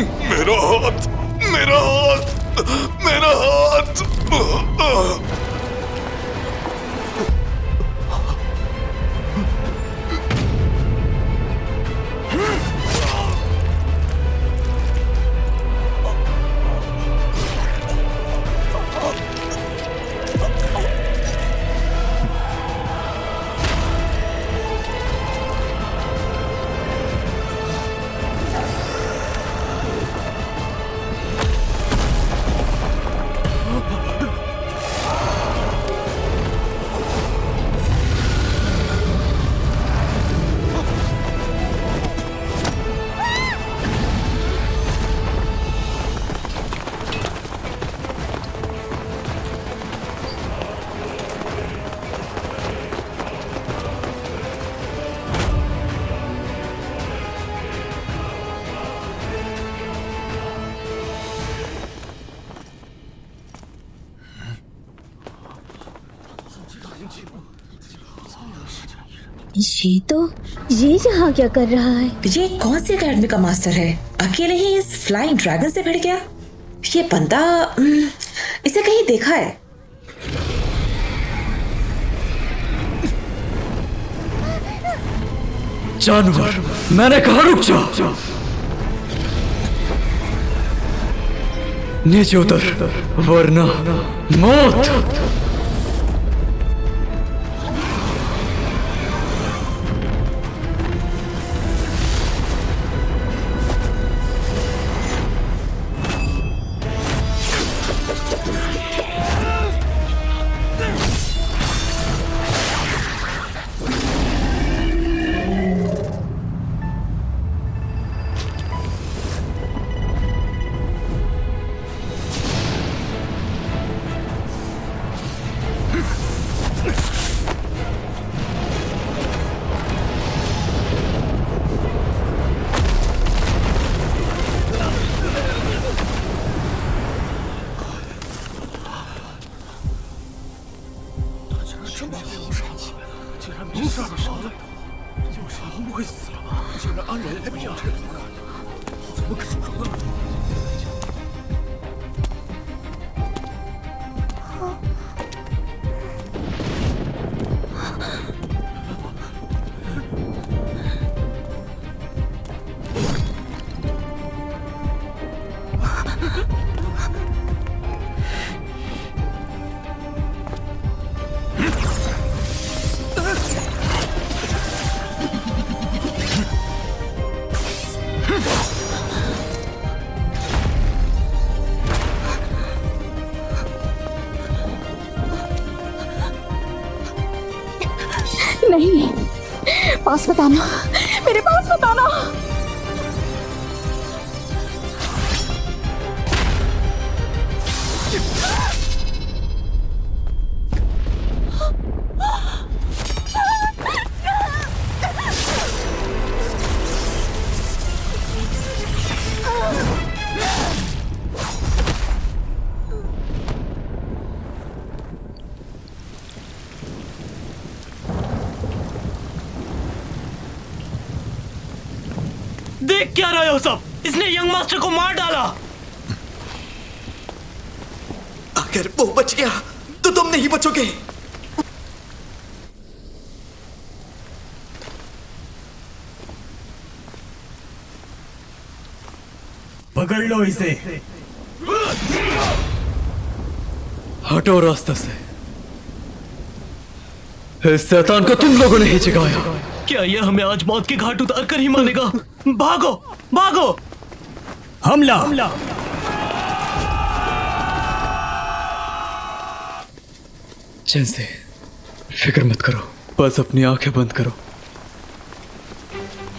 मेरा हाथ, मेरा हाथ, मेरा हाथ। ये तो ये यहाँ क्या कर रहा है? ये कौन सी अकेडमी का मास्टर है? अकेले ही इस फ्लाइंग ड्रैगन से भिड़ गया। ये बंदा इसे कहीं देखा है। जानवर, मैंने कहा रुक जा। नीचे उतर वरना मौत। नहीं, पास बताना, मेरे पास बताना। देख क्या रहे हो सब? इसने यंग मास्टर को मार डाला। अगर वो बच गया तो तुम नहीं बचोगे। पकड़ लो इसे। हटो रास्ते से। इस शैतान को तुम लोगों ने ही जगाया। क्या ये हमें आज मौत के घाट उतार कर ही मानेगा? भागो भागो। हमला। चैन से फिक्र मत करो, बस अपनी आंखें बंद करो।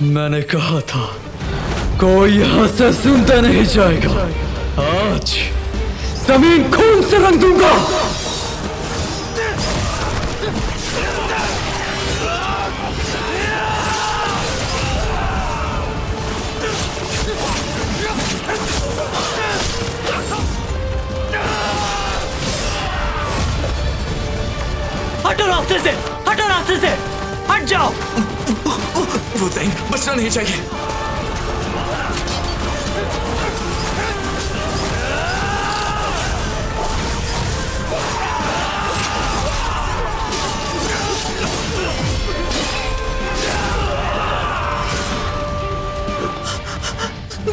मैंने कहा था कोई यहां से सुनता नहीं जाएगा। आज जमीन खून से रंग दूंगा। हटो रास्ते से, हटो रास्ते से, हट जाओ। वो ज़ैन बचना नहीं चाहिए।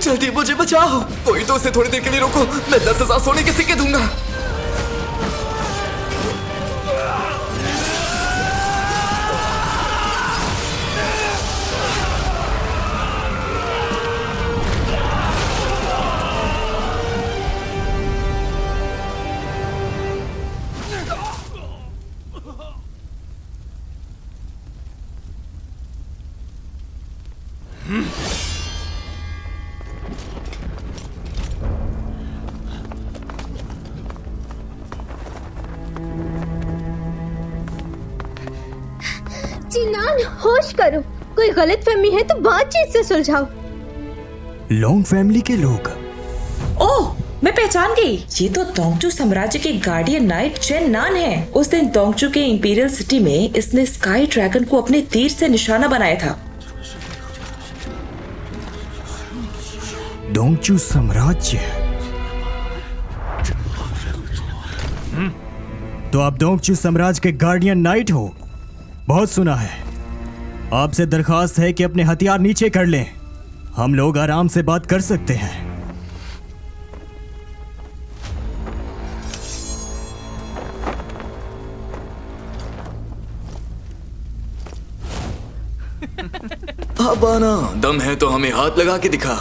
जल्दी मुझे बचाओ, कोई तो उसे थोड़ी देर के लिए रोको, मैं 10,000 सोने के सिक्के दूंगा। जिनान, होश करो, कोई गलत फहमी है तो बातचीत से सुलझाओ। लोंग फैमिली के लोग। ओह, मैं पहचान गई, ये तो दोंगचू साम्राज्य के गार्डियन नाइट चेन नान है। उस दिन दोंगचू के इंपीरियल सिटी में इसने स्काई ड्रैगन को अपने तीर से निशाना बनाया था। दोंगचू साम्राज्य। तो आप दोंगचू साम्राज्य के गार्डियन नाइट हो? बहुत सुना है। आपसे दरखास्त है कि अपने हथियार नीचे कर लें, हम लोग आराम से बात कर सकते हैं। अब आना, दम है तो हमें हाथ लगा के दिखा।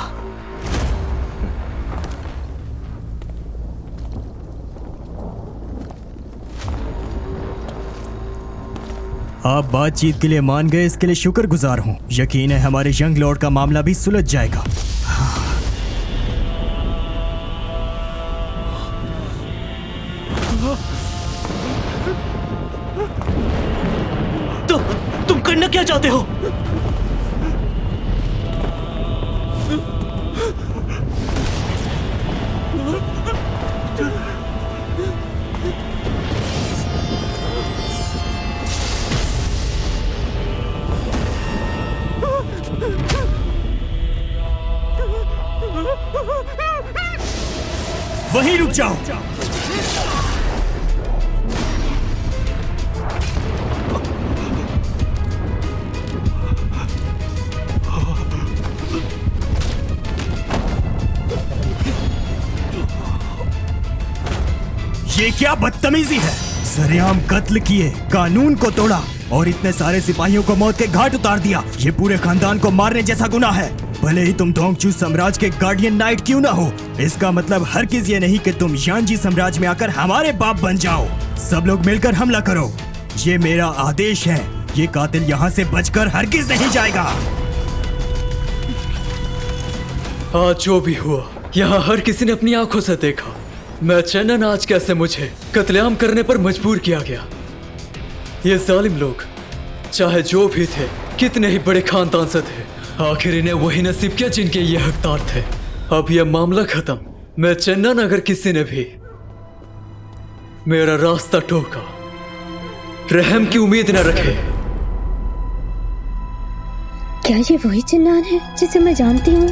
आप बातचीत के लिए मान गए, इसके लिए शुक्रगुजार हूं। यकीन है हमारे यंग लॉर्ड का मामला भी सुलझ जाएगा। तो तुम करना क्या चाहते हो? वहीं रुक जाओ। ये क्या बदतमीजी है? सरेआम कत्ल किए, कानून को तोड़ा और इतने सारे सिपाहियों को मौत के घाट उतार दिया। ये पूरे खानदान को मारने जैसा गुनाह है। भले ही तुम दोंगचू साम्राज्य के गार्डियन नाइट क्यों ना हो, इसका मतलब हरगिज ये नहीं कि तुम यांजी साम्राज्य में आकर हमारे बाप बन जाओ। सब लोग मिलकर हमला करो, ये मेरा आदेश है। ये कातिल यहाँ से बचकर हरगिज नहीं जाएगा। आज जो भी हुआ, यहाँ हर किसी ने अपनी आंखों से देखा। मैं चेन्नन आज कैसे मुझे कत्लेआम करने पर मजबूर किया गया। ये जालिम लोग चाहे जो भी थे, कितने ही बड़े खानदान से थे, आखिर इन्हें वही नसीब किया जिनके ये हकदार थे। अब यह मामला खत्म। मैं चेन्नन, अगर किसी ने भी मेरा रास्ता टोका, रहम की उम्मीद न रखे। क्या ये वही चिन्नान है जिसे मैं जानती हूँ?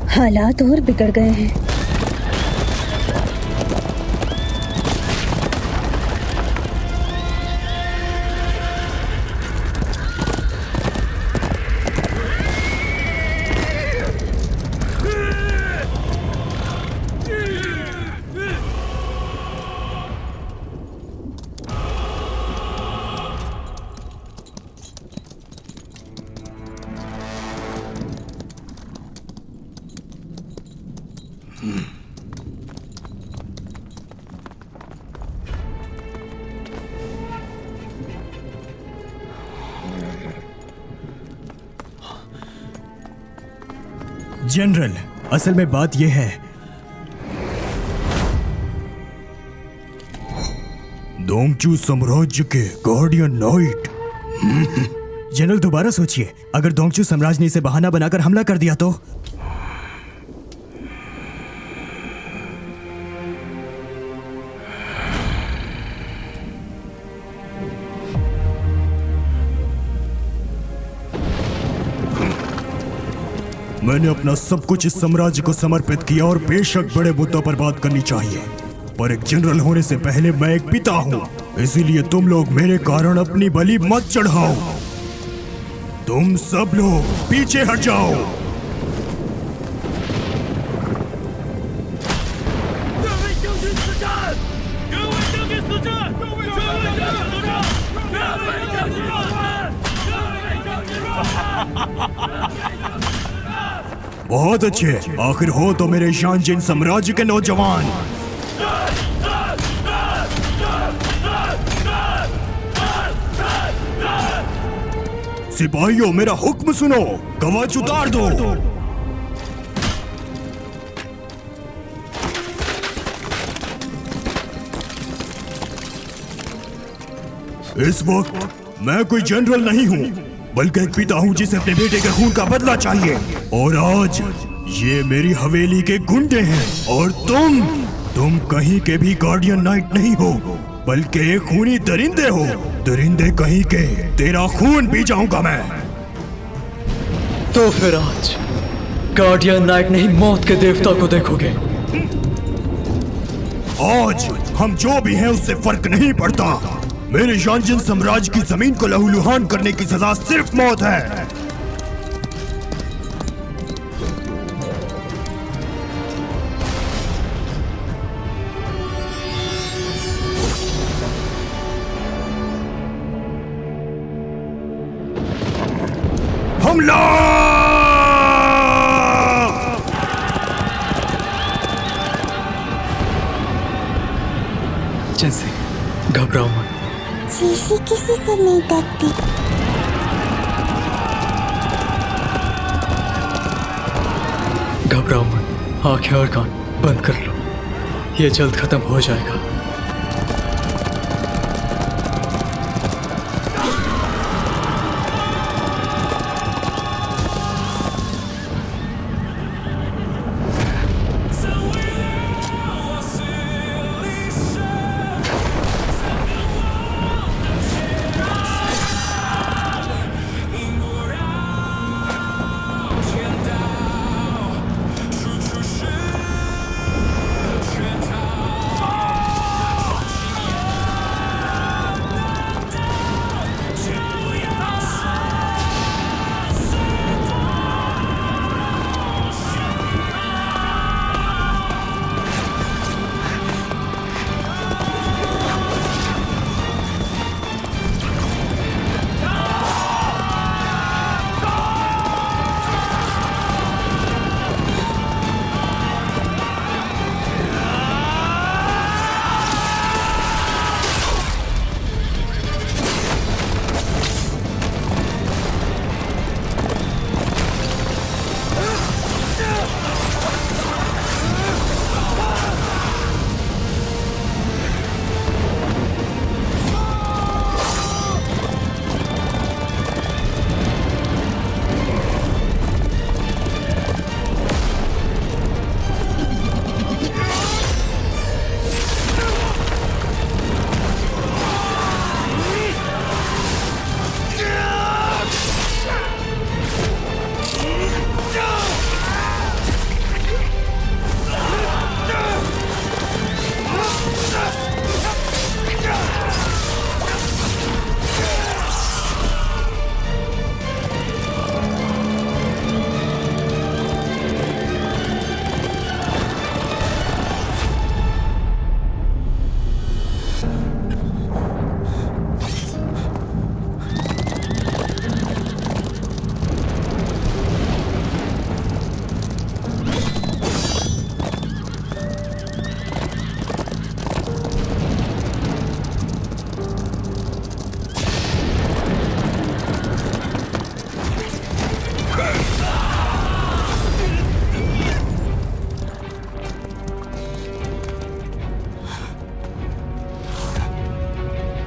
हालात और बिगड़ गए हैं। जनरल, असल में बात यह है, दोंगचू साम्राज्य के गार्डियन नाइट। जनरल दोबारा सोचिए, अगर दोंगचू साम्राज्य ने इसे बहाना बनाकर हमला कर दिया तो? मैंने अपना सब कुछ इस साम्राज्य को समर्पित किया और बेशक बड़े मुद्दों पर बात करनी चाहिए, पर एक जनरल होने से पहले मैं एक पिता हूँ, इसीलिए तुम लोग मेरे कारण अपनी बलि मत चढ़ाओ। तुम सब लोग पीछे हट जाओ। बहुत अच्छे, आखिर हो तो मेरे शानजिन साम्राज्य के नौजवान। सिपाहियों, मेरा हुक्म सुनो, कवच उतार दो। इस वक्त मैं कोई जनरल नहीं हूँ, बल्कि एक पिता हूँ जिसे अपने बेटे के खून का बदला चाहिए। और आज ये मेरी हवेली के गुंडे हैं, और तुम कहीं के भी गार्डियन नाइट नहीं हो, बल्कि एक खूनी दरिंदे हो। दरिंदे कहीं के, तेरा खून पी जाऊंगा मैं। तो फिर आज गार्डियन नाइट नहीं, मौत के देवता को देखोगे। आज हम जो भी हैं उससे फर्क नहीं पड़ता। मेरे शानजिन साम्राज्य की जमीन को लहूलुहान करने की सजा सिर्फ मौत है। हमला! जैसे घबराओ मत। शीशी किसी से नहीं डरती। घबराओ मत, आंखें और कान बंद कर लो, ये जल्द खत्म हो जाएगा।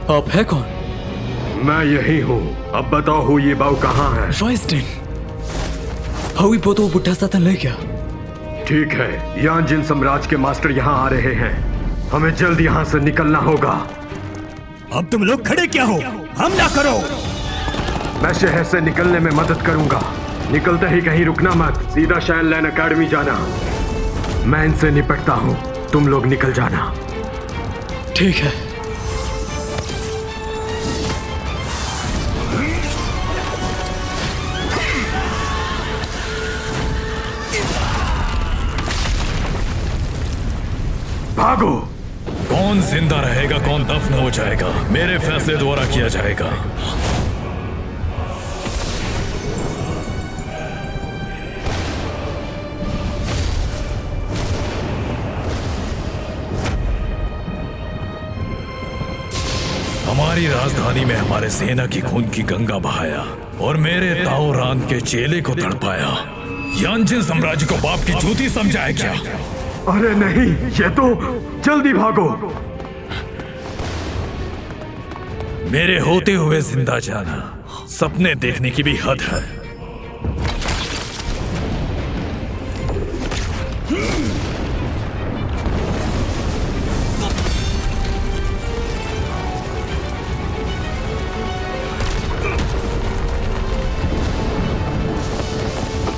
आप है कौन? मैं यही हूँ। अब बताओ हो ये बाव कहाँ है? वाइस्टिन, हाउ बोतो बुढ़ा साथन ले गया। ठीक है, यानजिन साम्राज्य के मास्टर यहाँ आ रहे हैं, हमें जल्द यहाँ से निकलना होगा। अब तुम लोग खड़े क्या हो? हमला करो। मैं शहर से निकलने में मदद करूंगा, निकलते ही कहीं रुकना मत, सीधा शाइन लैन अकेडमी जाना। मैं इनसे निपटता हूँ, तुम लोग निकल जाना। ठीक है। भागो। कौन जिंदा रहेगा, कौन दफन हो जाएगा, मेरे फैसले द्वारा किया जाएगा। हमारी राजधानी में हमारे सेना की खून की गंगा बहाया और मेरे ताओ रान के चेले को तड़पाया। यांजिन साम्राज्य को बाप की जूती समझा है क्या? अरे नहीं, ये तो, जल्दी भागो। मेरे होते हुए जिंदा जाना, सपने देखने की भी हद है।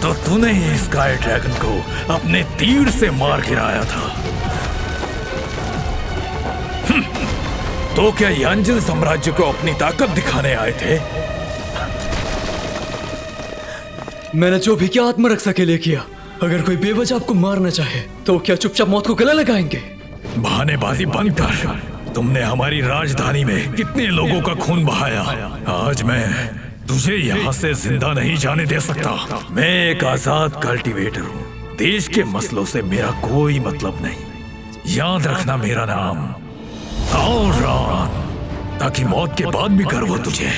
तो तूने ही स्काई ड्रैगन को अपने तीर से मार गिराया था। तो क्या यांजिन साम्राज्य को अपनी ताकत दिखाने आए थे? मैंने जो भी किया आत्मरक्षा के लिए किया। अगर कोई बेवजह आपको मारना चाहे तो क्या चुपचाप मौत को गले लगाएंगे? बहानेबाजी बंद कर। तुमने हमारी राजधानी में कितने लोगों का खून बहाया। आज मैं तुझे यहाँ से जिंदा नहीं जाने दे सकता। मैं एक आजाद कल्टीवेटर हूँ। देश के मसलों से मेरा कोई मतलब नहीं। याद रखना मेरा नाम ताओ रान, ताकि मौत के बाद भी गर्व हो तुझे।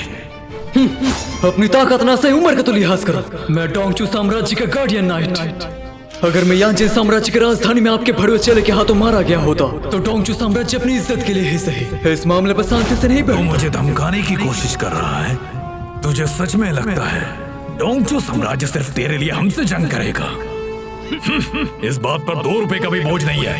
अपनी ताकत ना से उम्र का तो लिहाज करो। मैं डोंगचू साम्राज्य का गार्डियन नाइट। अगर मैं यांजिन साम्राज्य की राजधानी में आपके भड़वे चेले के हाथों मारा गया होता तो डोंगचू साम्राज्य अपनी इज्जत के लिए ही सही इस मामले पर शांति से नहीं तू बैठता। मुझे धमकाने की कोशिश कर रहा है? तुझे सच में लगता है डोंगचू साम्राज्य सिर्फ तेरे लिए हमसे जंग करेगा? इस बात पर 2 रुपए का भी बोझ नहीं है।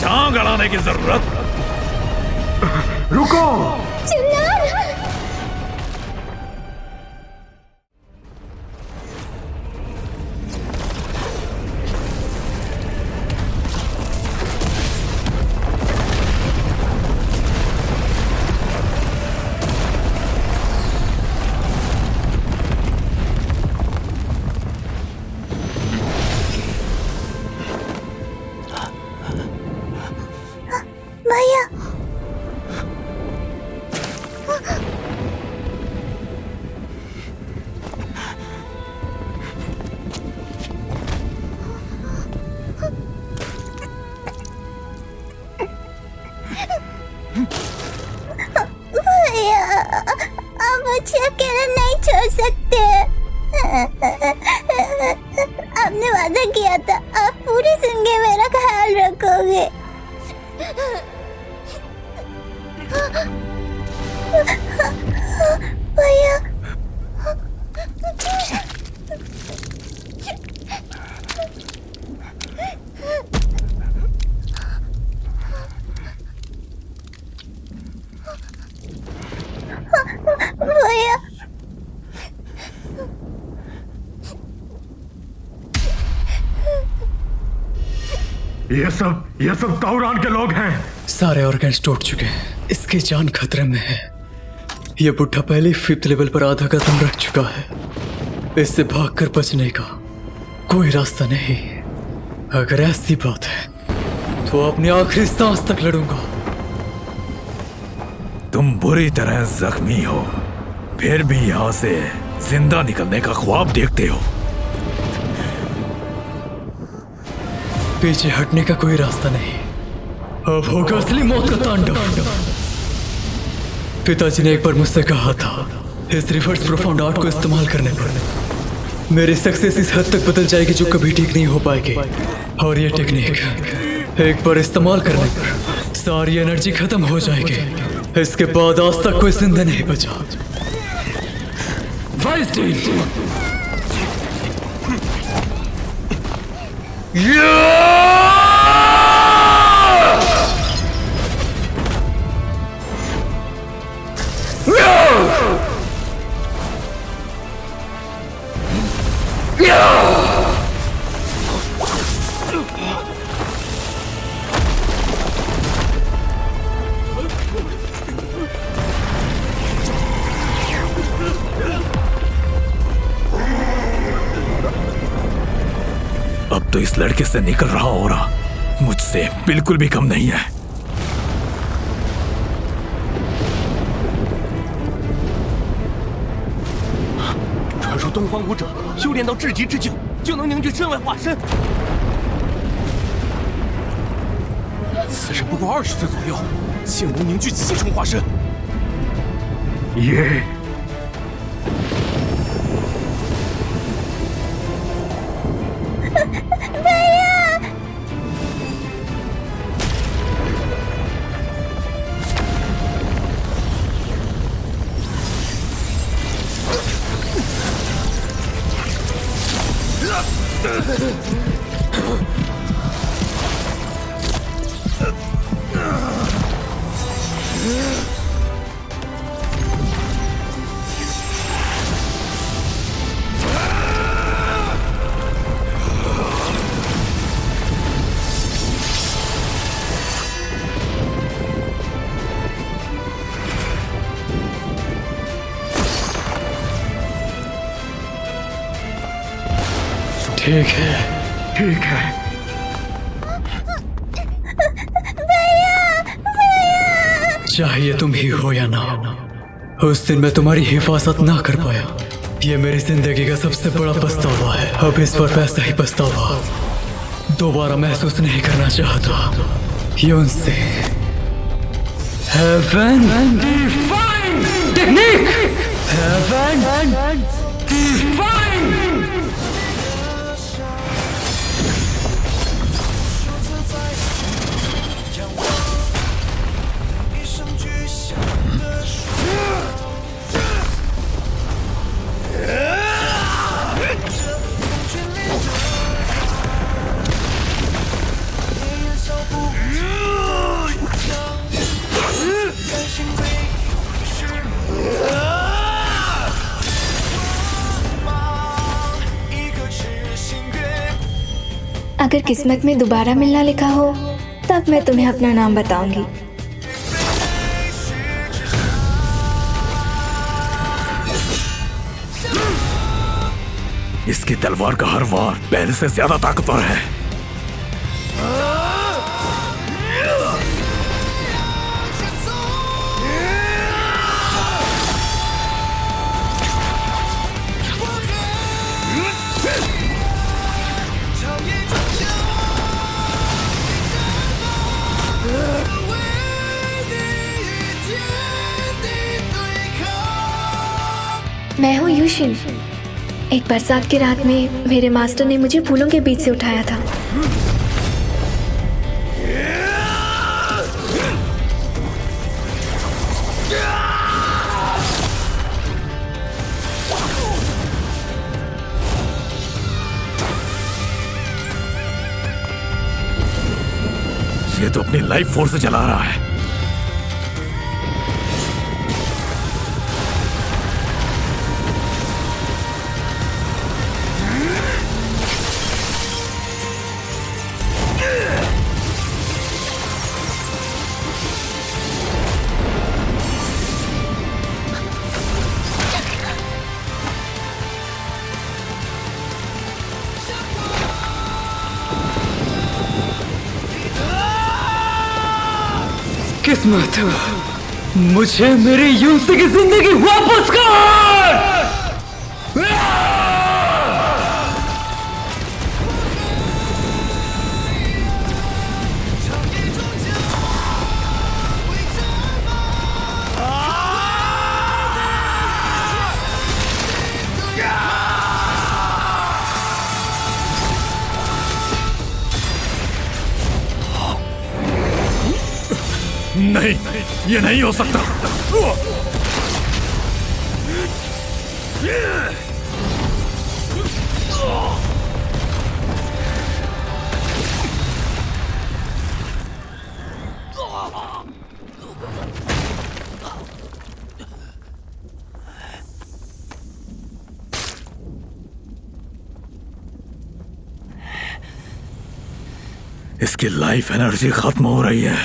टांग अड़ाने की जरूरत। रुको। भैया, भैया, आप मुझे अकेला नहीं छोड़ सकते। आपने वादा किया था आप पूरी जिंदगी मेरा ख्याल रखोगे। भैया, भैया, ये सब ताओरान के लोग हैं। सारे ऑर्गन्स टूट चुके हैं। इसकी जान खतरे में है। ये बुढ़ा पहले ही 5th लेवल पर आधा कदम रख चुका है। इससे भागकर बचने का कोई रास्ता नहीं। अगर ऐसी बात है तो अपनी आखिरी सांस तक लड़ूंगा। तुम बुरी तरह जख्मी हो, फिर भी यहाँ से जिंदा निकलने का ख्वाब देखते हो। पीछे हटने का कोई रास्ता नहीं। अब होगा असली मौत का तांडव। पिताजी ने एक बार मुझसे कहा था, इस रिवर्स प्रोफाउंड आर्ट को इस्तेमाल करने पर मेरी सक्सेस इस हद तक बदल जाएगी जो कभी ठीक नहीं हो पाएगी। और ये टेक्निक एक बार इस्तेमाल करने पर सारी एनर्जी खत्म हो जाएगी। इसके बाद आज तक कोई जिंदा नहीं बचा। वाइस अब तो इस लड़के से निकल रहा हो रहा मुझसे बिल्कुल भी कम नहीं है। 传说东方武者修炼到至极之境，就能凝聚身外化身。此人不过20岁左右，竟能凝聚7重化身。 ये ठीक है, ठीक है। चाहिए तुम ही हो या ना, उस दिन मैं तुम्हारी हिफाजत ना कर पाया। ये मेरी जिंदगी का सबसे बड़ा पछतावा है। अब इस पर वैसा ही पछतावा दोबारा महसूस नहीं करना चाहता। You say heaven divine technique, heaven divine. अगर किस्मत में दोबारा मिलना लिखा हो तब मैं तुम्हें अपना नाम बताऊंगी। इसकी तलवार का हर वार पहले से ज्यादा ताकतवर है। मैं हूँ यूशिन। एक बरसात की रात में मेरे मास्टर ने मुझे फूलों के बीच से उठाया था। ये तो अपनी लाइफ फोर्स से जला रहा है। किस्मत, मुझे मेरी यूसी की जिंदगी वापस कर। नहीं, ये नहीं हो सकता। इसकी लाइफ एनर्जी खत्म हो रही है।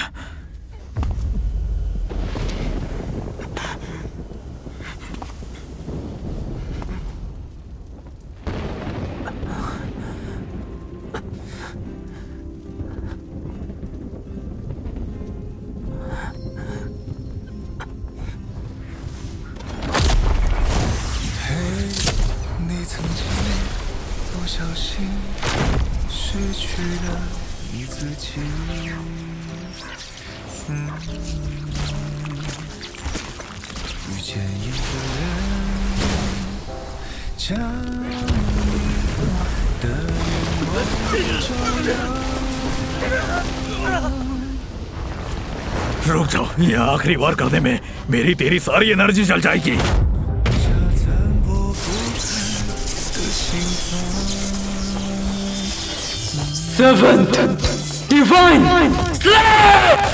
रुक जाओ, ये आखिरी बार करने में मेरी तेरी सारी एनर्जी जल जाएगी। Seventh Divine Slaves!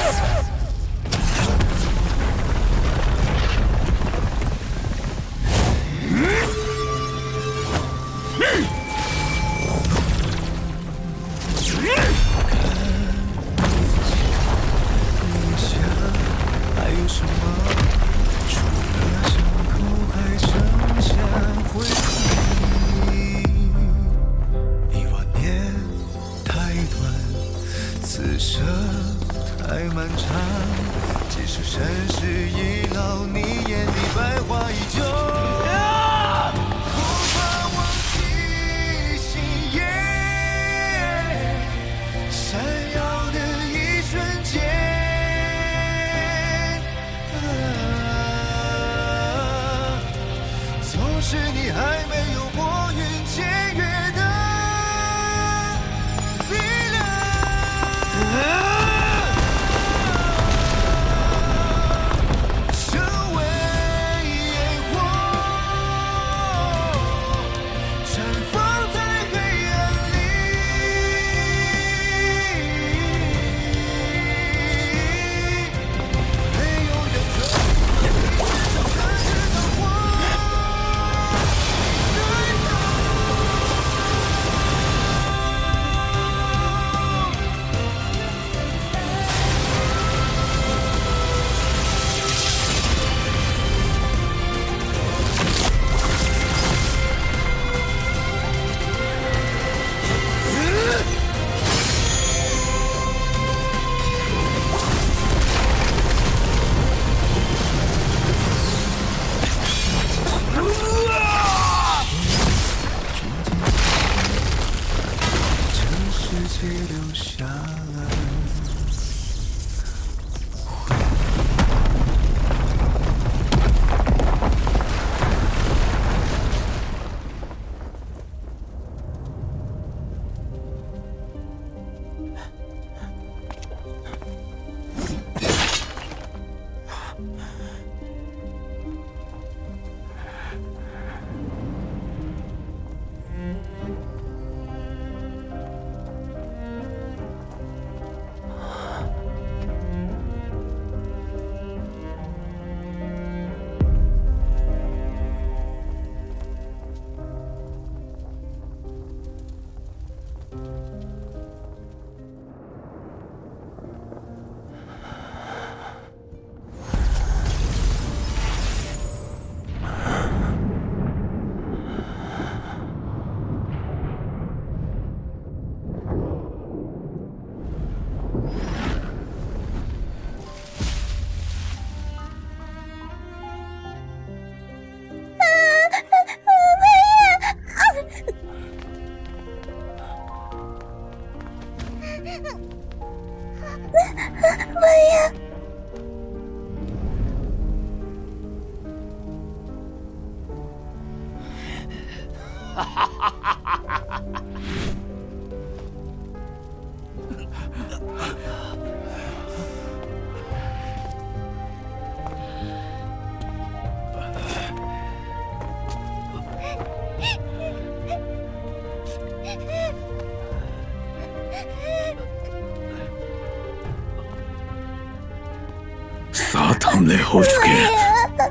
सात हमले हो चुके हैं।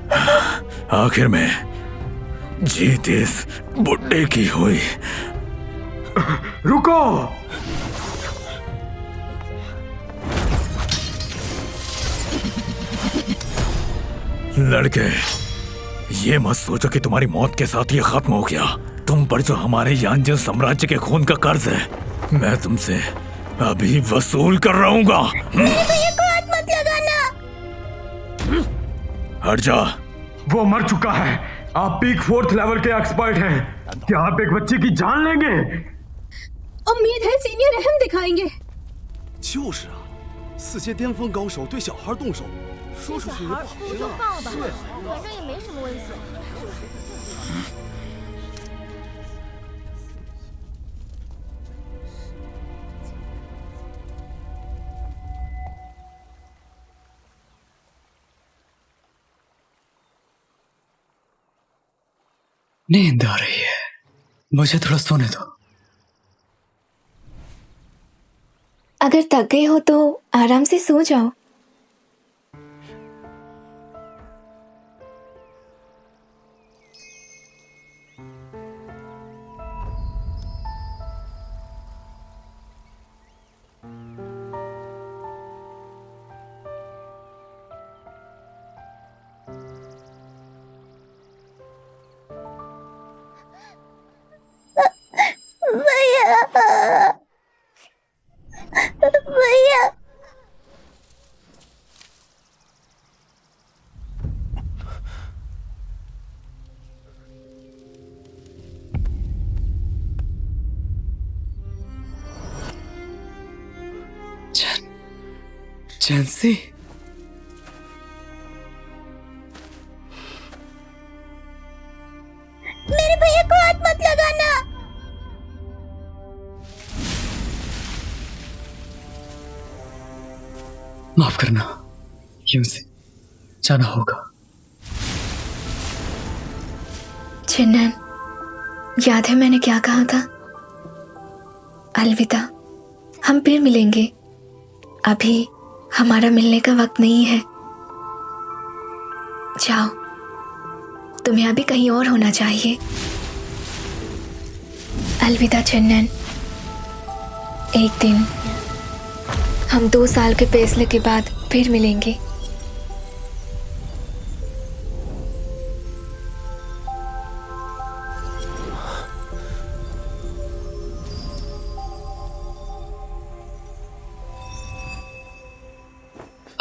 आखिर में जीत इस बुड्ढे की हुई। रुको, लड़के, ये मत सोचो कि तुम्हारी मौत के साथ ये खत्म हो गया। तुम पर जो हमारे यांजन साम्राज्य के खून का कर्ज है, मैं तुमसे अभी वसूल कर रहूंगा। मेरे भैया को हाथ मत लगाना। हट जा। वो मर चुका है। आप पीक 4th लेवल के एक्सपर्ट हैं। क्या आप एक बच्चे की जान लेंगे? उम्मीद है सीनियर रहम दिखाएंगे। 就是啊，4阶巅峰高手对小孩动手，说出去也不好听啊。放了吧，反正也没什么危险。 नींद आ रही है, मुझे थोड़ा सोने दो। अगर थक गए हो तो आराम से सो जाओ। भैया चैंसी, मेरे भैया को हाथ मत लगाना। माफ करना, यूं से जाना होगा। चिन्नन, याद है मैंने क्या कहा था? अलविदा, हम फिर मिलेंगे। अभी हमारा मिलने का वक्त नहीं है। जाओ, तुम्हें अभी कहीं और होना चाहिए। अलविदा चिन्नन। एक दिन हम 2 साल के फैसले के बाद फिर मिलेंगे।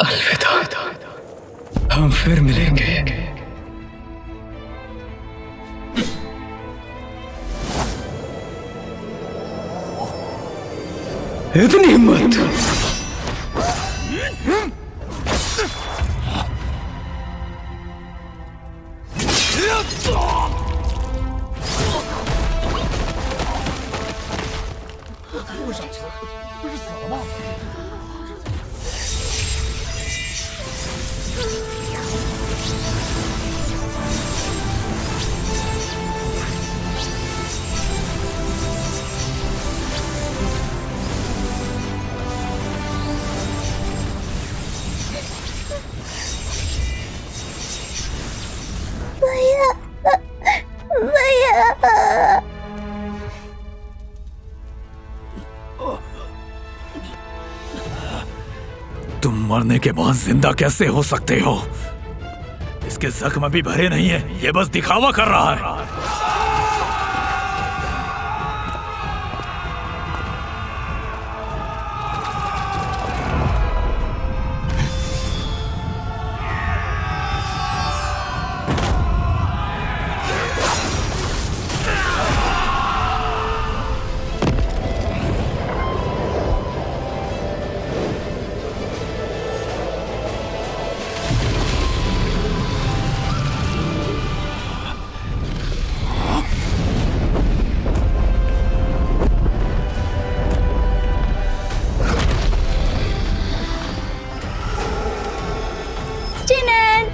अलविदा, हम फिर मिलेंगे। इतनी हिम्मत! तुम मरने के बाद जिंदा कैसे हो सकते हो? इसके जख्म भी भरे नहीं है, ये बस दिखावा कर रहा है।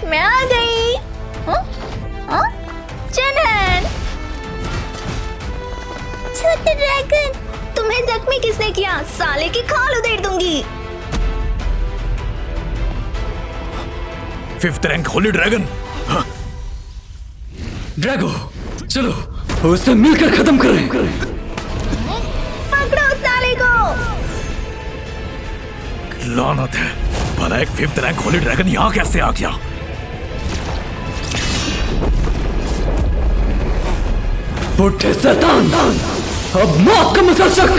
मैं आ गई। चिन्नन, छोटे ड्रैगन, तुम्हें जख्मी किसने किया? साले की खाल उधेड़ दूंगी। 5th rank Holi dragon. Drago, चलो उसे मिलकर खत्म करें। पकड़ो उस साले को। लानत है, भला एक 5th रैंक होली ड्रैगन यहाँ कैसे आ गया? बुढ़े शैतान, अब मौत का मजा चख।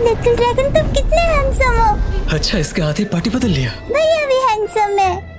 लिटिल ड्रैगन तुम कितने हैंडसम हो। अच्छा, इसके आधे पार्टी बदल लिया। भैया भी हैंडसम है।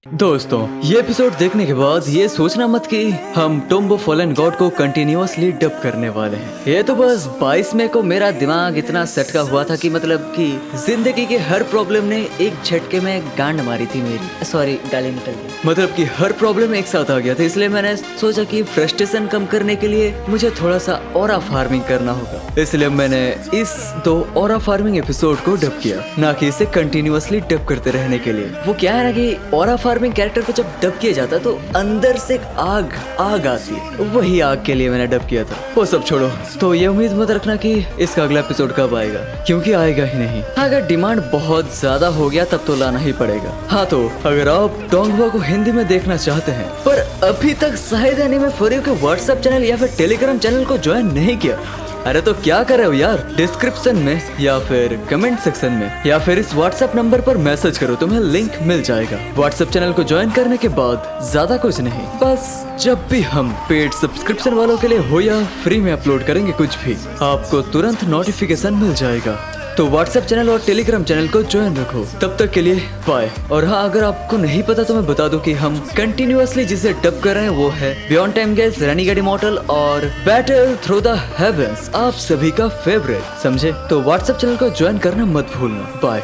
दोस्तों, ये एपिसोड देखने के बाद ये सोचना मत कि हम टॉम्ब ऑफ फॉलन गॉड को कंटिन्यूअसली डब करने वाले हैं। ये तो बस 22 मई को मेरा दिमाग इतना सटका हुआ था कि मतलब कि जिंदगी के हर प्रॉब्लम ने एक झटके में गांड मारी थी मेरी। सॉरी, गाली निकल गई। मतलब कि हर प्रॉब्लम एक साथ आ गया था, इसलिए मैंने सोचा कि फ्रस्ट्रेशन कम करने के लिए मुझे थोड़ा सा ऑरा फार्मिंग करना होगा। इसलिए मैंने इस 2 ऑरा फार्मिंग एपिसोड को डब किया, ना कि इसे कंटिन्यूअसली डब करते रहने के लिए। वो क्या है ना कि ऑरा फार्मिंग कैरेक्टर को जब डब किया जाता तो अंदर से आग आती, वही आग के लिए मैंने डब किया था। वो सब छोड़ो, तो ये उम्मीद मत रखना कि इसका अगला एपिसोड कब आएगा, क्योंकि आएगा ही नहीं। अगर डिमांड बहुत ज्यादा हो गया तब तो लाना ही पड़ेगा। हाँ, तो अगर आप डोंगवा को हिंदी में देखना चाहते हैं पर अभी तक शायद एनीमे फॉर यू के व्हाट्सएप चैनल या फिर टेलीग्राम चैनल को ज्वाइन नहीं किया, अरे तो क्या कर रहे हो यार, डिस्क्रिप्शन में या फिर कमेंट सेक्शन में या फिर इस व्हाट्सएप नंबर पर मैसेज करो, तुम्हें लिंक मिल जाएगा। व्हाट्सएप चैनल को ज्वाइन करने के बाद ज्यादा कुछ नहीं, बस जब भी हम पेड सब्सक्रिप्शन वालों के लिए हो या फ्री में अपलोड करेंगे कुछ भी, आपको तुरंत नोटिफिकेशन मिल जाएगा। तो व्हाट्सएप चैनल और टेलीग्राम चैनल को ज्वाइन रखो। तब तक के लिए बाय। और हाँ, अगर आपको नहीं पता तो मैं बता दूं कि हम कंटिन्यूअसली जिसे डब कर रहे हैं वो है बियॉन्ड टाइम गेस, रेनिगेड इमॉर्टल और बैटल थ्रू द हेवेंस, आप सभी का फेवरेट, समझे? तो व्हाट्सएप चैनल को ज्वाइन करना मत भूलना। बाय।